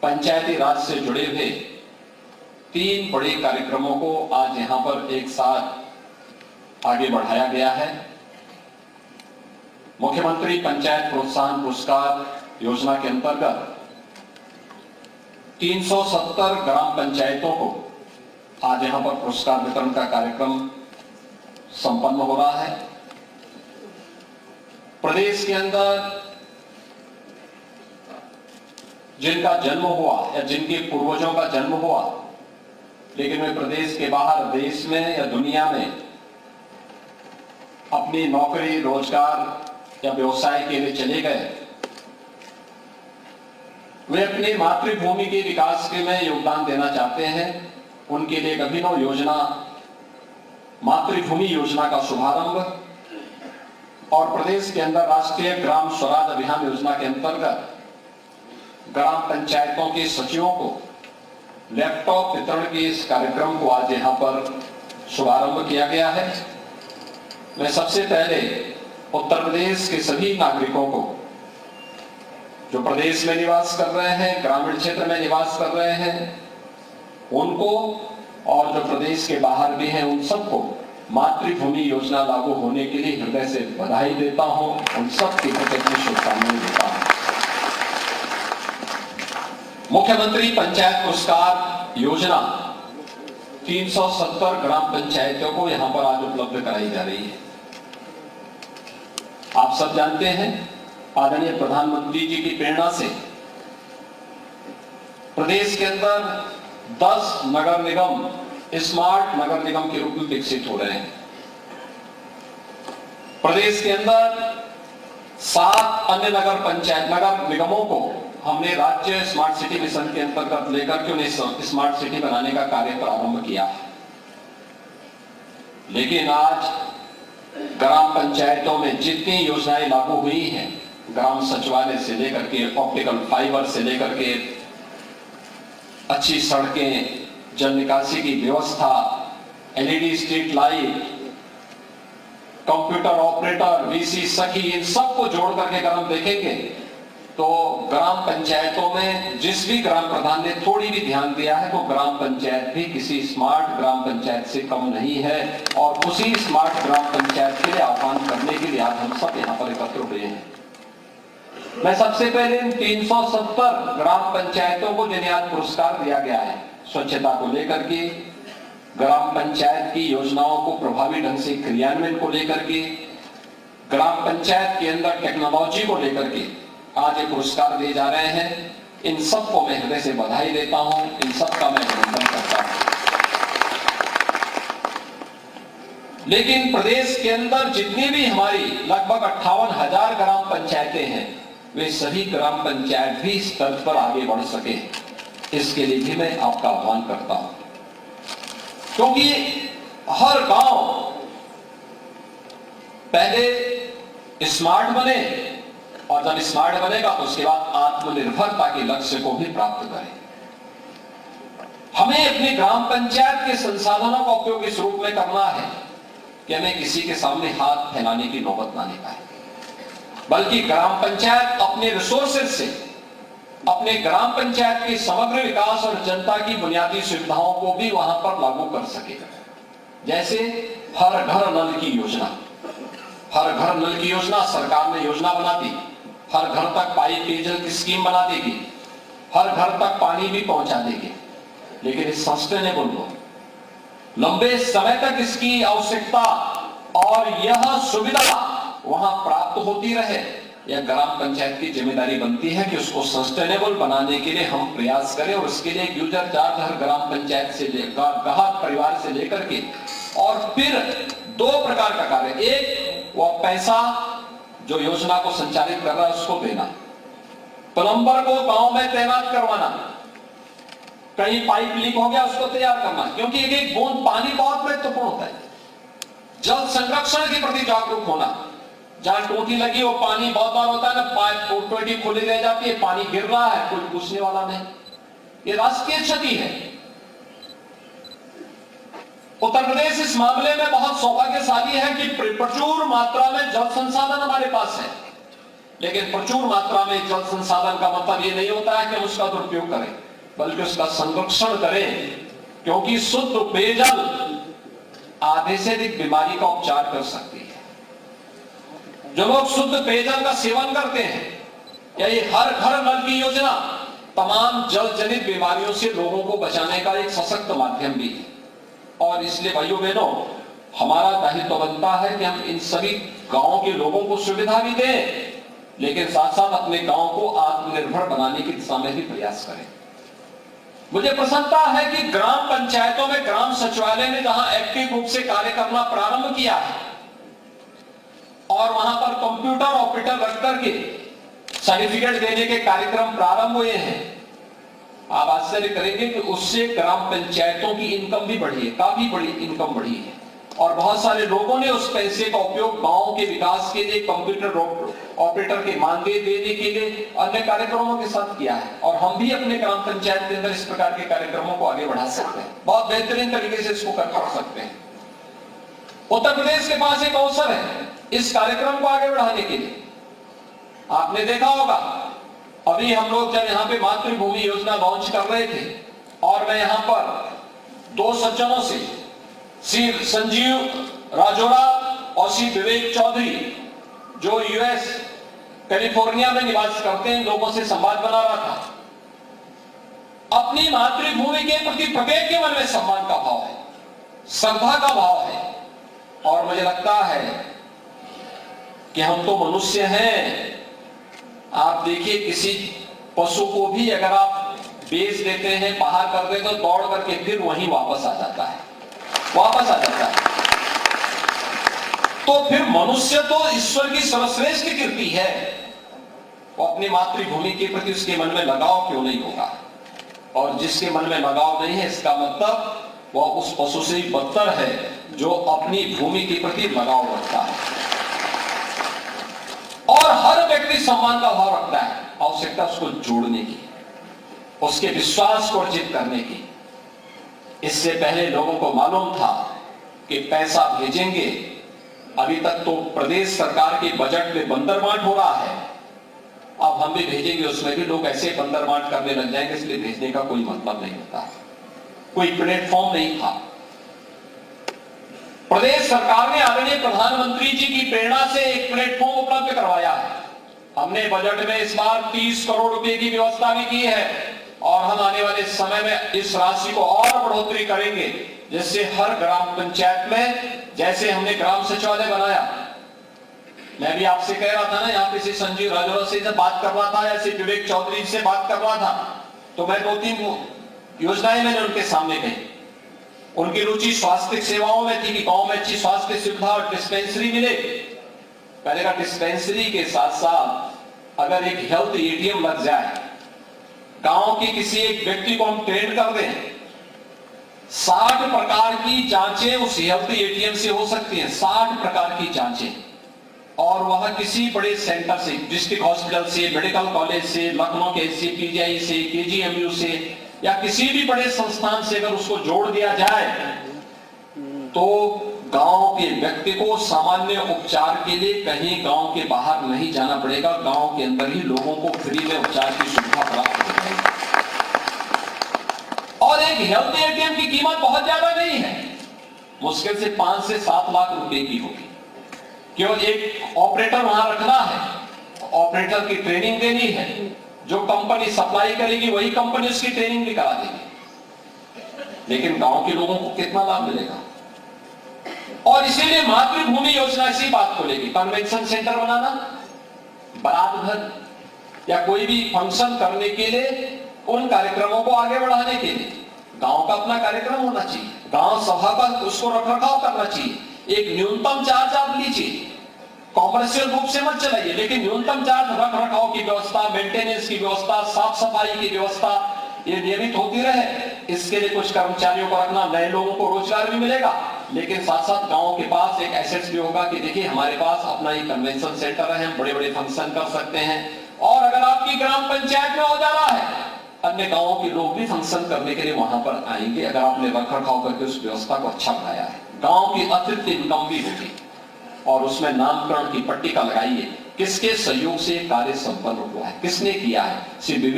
पंचायती राज से जुड़े हुए 3 बड़े कार्यक्रमों को आज यहां पर एक साथ आगे बढ़ाया गया है। मुख्यमंत्री पंचायत प्रोत्साहन पुरस्कार योजना के अंतर्गत 370 ग्राम पंचायतों को आज यहां पर पुरस्कार वितरण का कार्यक्रम संपन्न हो रहा है। प्रदेश के अंदर जिनका जन्म हुआ या जिनके पूर्वजों का जन्म हुआ लेकिन वे प्रदेश के बाहर देश में या दुनिया में अपनी नौकरी, रोजगार या व्यवसाय के लिए चले गए, वे अपनी मातृभूमि के विकास के में योगदान देना चाहते हैं, उनके लिए एक अभिनव योजना मातृभूमि योजना का शुभारंभ और प्रदेश के अंदर राष्ट्रीय ग्राम स्वराज अभियान योजना के अंतर्गत ग्राम पंचायतों के सचिवों को लैपटॉप वितरण के इस कार्यक्रम को आज यहां पर शुभारंभ किया गया है। मैं सबसे पहले उत्तर प्रदेश के सभी नागरिकों को जो प्रदेश में निवास कर रहे हैं, ग्रामीण क्षेत्र में निवास कर रहे हैं, उनको और जो प्रदेश के बाहर भी हैं उन सबको मातृभूमि योजना लागू होने के लिए हृदय से बधाई देता हूं, उन सबकी प्रति शुभकामनाएं देता हूं। मुख्यमंत्री पंचायत पुरस्कार योजना 370 ग्राम पंचायतों को यहां पर आज उपलब्ध कराई जा रही है। आप सब जानते हैं आदरणीय प्रधानमंत्री जी की प्रेरणा से प्रदेश के अंदर 10 नगर निगम स्मार्ट नगर निगम के रूप में विकसित हो रहे हैं। प्रदेश के अंदर 7 अन्य नगर निगमों को हमने राज्य स्मार्ट सिटी मिशन के अंतर्गत लेकर के उन्हें स्मार्ट सिटी बनाने का कार्य प्रारंभ किया। लेकिन आज ग्राम पंचायतों में जितनी योजनाएं लागू हुई हैं, ग्राम सचिवालय से लेकर के ऑप्टिकल फाइबर से लेकर के अच्छी सड़कें, जल निकासी की व्यवस्था, LED street light, computer operator, VC सखी, इन सबको जोड़ करके अगर हम देखेंगे तो ग्राम पंचायतों में जिस भी ग्राम प्रधान ने थोड़ी भी ध्यान दिया है तो ग्राम पंचायत भी किसी स्मार्ट ग्राम पंचायत से कम नहीं है। और उसी स्मार्ट ग्राम पंचायत के लिए आह्वान करने के लिए आज हम सब यहाँ पर एकत्र हुए हैं। मैं सबसे पहले इन 370 ग्राम पंचायतों को जिन्हें आज पुरस्कार दिया गया है, स्वच्छता को लेकर के, ग्राम पंचायत की योजनाओं को प्रभावी ढंग से क्रियान्वयन को लेकर के, ग्राम पंचायत के अंदर टेक्नोलॉजी को लेकर के आज ये पुरस्कार दिए जा रहे हैं। इन सबको मैं हृदय से बधाई देता हूं, इन सबका मैं अभिनंदन करता हूं। लेकिन प्रदेश के अंदर जितनी भी हमारी लगभग 58,000 ग्राम पंचायतें हैं, वे सभी ग्राम पंचायत भी स्तर पर आगे बढ़ सके, इसके लिए भी मैं आपका आह्वान करता हूं। क्योंकि हर गांव पहले स्मार्ट बने और जब स्मार्ट बनेगा तो उसके बाद आत्मनिर्भरता के लक्ष्य को भी प्राप्त करें। हमें अपनी ग्राम पंचायत के संसाधनों का उपयोग इस रूप में करना है कि हमें किसी के सामने हाथ फैलाने की नौबत ना आने पाए, बल्कि ग्राम पंचायत अपने रिसोर्सेज से अपने ग्राम पंचायत के समग्र विकास और जनता की बुनियादी सुविधाओं को भी वहां पर लागू कर सकेगा। जैसे हर घर नल की योजना, हर घर नल की योजना सरकार ने योजना बना दी, हर घर तक पाइप पेयजल की स्कीम बना देगी, हर घर तक पानी भी पहुंचा देगी। लेकिन इस सस्टेनेबल को लंबे समय तक इसकी आवश्यकता और यह सुविधा वहां प्राप्त होती रहे, यह ग्राम पंचायत की जिम्मेदारी बनती है कि उसको सस्टेनेबल बनाने के लिए हम प्रयास करें। और इसके लिए यूजर चार्ज हर ग्राम पंचायत से लेकर ग्राहक परिवार से लेकर के, और फिर 2 प्रकार का कार्य, एक वो पैसा जो योजना को संचालित कर रहा है उसको देना, प्लम्बर को गांव में तैनात करवाना, कहीं पाइप लीक हो गया उसको तैयार करना, क्योंकि एक बूंद पानी बहुत महत्वपूर्ण होता है। जल संरक्षण के प्रति जागरूक होना, जहां टूटी लगी वो पानी बहुत बार होता है ना, पाइप टूटी खुली रह जाती है, पानी गिर रहा है, कोई पूछने वाला नहीं, ये राष्ट्रीय क्षति है। उत्तर प्रदेश इस मामले में बहुत सौभाग्यशाली है कि प्रचुर मात्रा में जल संसाधन हमारे पास है। लेकिन प्रचुर मात्रा में जल संसाधन का मतलब ये नहीं होता है कि हम उसका दुरुपयोग करें, बल्कि उसका संरक्षण करें, क्योंकि शुद्ध पेयजल आधे से अधिक बीमारी का उपचार कर सकती है। जो लोग शुद्ध पेयजल का सेवन करते हैं, या ये हर घर नल की योजना तमाम जल जनित बीमारियों से लोगों को बचाने का एक सशक्त माध्यम भी है। और इसलिए भाइयों बहनों, हमारा दायित्व बनता है कि हम इन सभी गांवों के लोगों को सुविधा भी दें, लेकिन साथ साथ अपने गांव को आत्मनिर्भर बनाने की दिशा में भी प्रयास करें। मुझे प्रसन्नता है कि ग्राम पंचायतों में ग्राम सचिवालय ने जहां एक्टिव रूप से कार्य करना प्रारंभ किया है और वहां पर कंप्यूटर ऑपरेटर रख करके सर्टिफिकेट देने के कार्यक्रम प्रारंभ हुए हैं, आप आश्चर्य करेंगे कि उससे ग्राम पंचायतों की इनकम भी बढ़ी है, काफी बड़ी इनकम बढ़ी है। और बहुत सारे लोगों ने उस पैसे का उपयोग गांव के विकास के लिए, कंप्यूटर ऑपरेटर के मानदेय देने के लिए, अन्य कार्यक्रमों के साथ किया है। और हम भी अपने ग्राम पंचायत के अंदर इस प्रकार के कार्यक्रमों को आगे बढ़ा सकते हैं, बहुत बेहतरीन तरीके से इसको कर सकते हैं। उत्तर प्रदेश के पास एक अवसर है इस कार्यक्रम को आगे बढ़ाने के लिए। आपने देखा होगा, अभी हम लोग जब यहाँ पे मातृभूमि योजना लॉन्च कर रहे थे, और मैं यहाँ पर दो सज्जनों से, श्री संजीव राजोरा और श्री विवेक चौधरी, जो यूएस कैलिफोर्निया में निवास करते हैं, लोगों से संवाद बना रहा था। अपनी मातृभूमि के प्रति प्रत्येक के मन में सम्मान का भाव है, श्रद्धा का भाव है। और मुझे लगता है कि हम तो मनुष्य हैं। आप देखिए, किसी पशु को भी अगर आप बेच देते हैं, बाहर कर देते, तो दौड़ करके फिर वहीं वापस आ जाता है, वापस आ जाता है। तो फिर मनुष्य तो ईश्वर की सर्वश्रेष्ठ कृति है, वो अपनी मातृभूमि के प्रति उसके मन में लगाव क्यों नहीं होगा। और जिसके मन में लगाव नहीं है, इसका मतलब वह उस पशु से ही बदतर है जो अपनी भूमि के प्रति लगाव रखता है। और हर व्यक्ति सम्मान का भाव रखता है, आवश्यकता उसको जोड़ने की, उसके विश्वास को अर्जित करने की। इससे पहले लोगों को मालूम था कि पैसा भेजेंगे, अभी तक तो प्रदेश सरकार के बजट में बंदरबांट हो रहा है, अब हम भी भेजेंगे, उसमें भी लोग ऐसे बंदरबांट करने लग जाएंगे, इसलिए भेजने का कोई मतलब नहीं होता, कोई प्लेटफॉर्म नहीं था। प्रदेश सरकार ने आदरणीय प्रधानमंत्री जी की प्रेरणा से एक प्लेटफॉर्म उपलब्ध करवाया है। हमने बजट में इस बार 30 करोड़ रुपए की व्यवस्था भी की है, और हम आने वाले समय में इस राशि को और बढ़ोतरी करेंगे, जिससे हर ग्राम पंचायत में, जैसे हमने ग्राम सचिवालय बनाया, मैं भी आपसे कह रहा था ना, यहाँ पे संजीव राजोरा से जब बात कर रहा था, ऐसे विवेक चौधरी से बात कर रहा था, तो मैं 2-3 योजनाएं मैंने उनके सामने कही। उनकी रुचि स्वास्थ्य सेवाओं में थी कि गांव में अच्छी स्वास्थ्य सुविधा और डिस्पेंसरी मिले। पहले का डिस्पेंसरी के साथ साथ अगर एक हेल्थ एटीएम लग जाए, गांव के किसी एक व्यक्ति को हम ट्रेन कर दें, 60 प्रकार की जांचें उस हेल्थ एटीएम से हो सकती हैं, 60 प्रकार की जांचें। और वह किसी बड़े सेंटर से, डिस्ट्रिक्ट हॉस्पिटल से, मेडिकल कॉलेज से, लखनऊ के पीजीआई से, केजीएमयू से, या किसी भी बड़े संस्थान से अगर उसको जोड़ दिया जाए, तो गांव के व्यक्ति को सामान्य उपचार के लिए कहीं गांव के बाहर नहीं जाना पड़ेगा, गांव के अंदर ही लोगों को फ्री में उपचार की सुविधा प्राप्त हो जाएगी। और एक हेल्थ एटीएम की कीमत बहुत ज्यादा नहीं है, मुश्किल से 5 से 7 लाख रुपए की होगी। केवल एक ऑपरेटर वहां रखना है, ऑपरेटर की ट्रेनिंग देनी है, जो कंपनी सप्लाई करेगी वही कंपनी उसकी ट्रेनिंग भी करा देगी। लेकिन गांव के लोगों को कितना लाभ मिलेगा? और इसीलिए मातृभूमि योजना इसी बात को लेगी। कन्वेंशन सेंटर बनाना, बारात घर या कोई भी फंक्शन करने के लिए, उन कार्यक्रमों को आगे बढ़ाने के लिए गांव का अपना कार्यक्रम होना चाहिए, गांव सभा का उसको रखरखाव करना चाहिए। एक न्यूनतम चार्ज आप लीजिए, कॉमर्शियल रूप से मत चलाइए, लेकिन न्यूनतम चार्ज रख रखाव की व्यवस्था, मेंटेनेंस की व्यवस्था, साफ सफाई की व्यवस्था ये नियमित होती रहे। इसके लिए कुछ कर्मचारियों को रखना, नए लोगों को रोजगार भी मिलेगा, लेकिन साथ साथ गांव के पास एक एसेट्स भी होगा कि देखिए हमारे पास अपना ही कन्वेंशन सेंटर है, हम बड़े बड़े फंक्शन कर सकते हैं। और अगर आपकी ग्राम पंचायत में हो जा रहा है, अन्य गांवों के लोग भी फंक्शन करने के लिए वहां पर आएंगे, अगर आपने रख रखाव करके उस व्यवस्था को अच्छा बनाया है। गांव की अतिरिक्त इनकम भी होगी, और उसमें नामकरण की पट्टिका लगाइए किसके सहयोग से कार्य संपन्न हुआ है, किसने किया है। श्री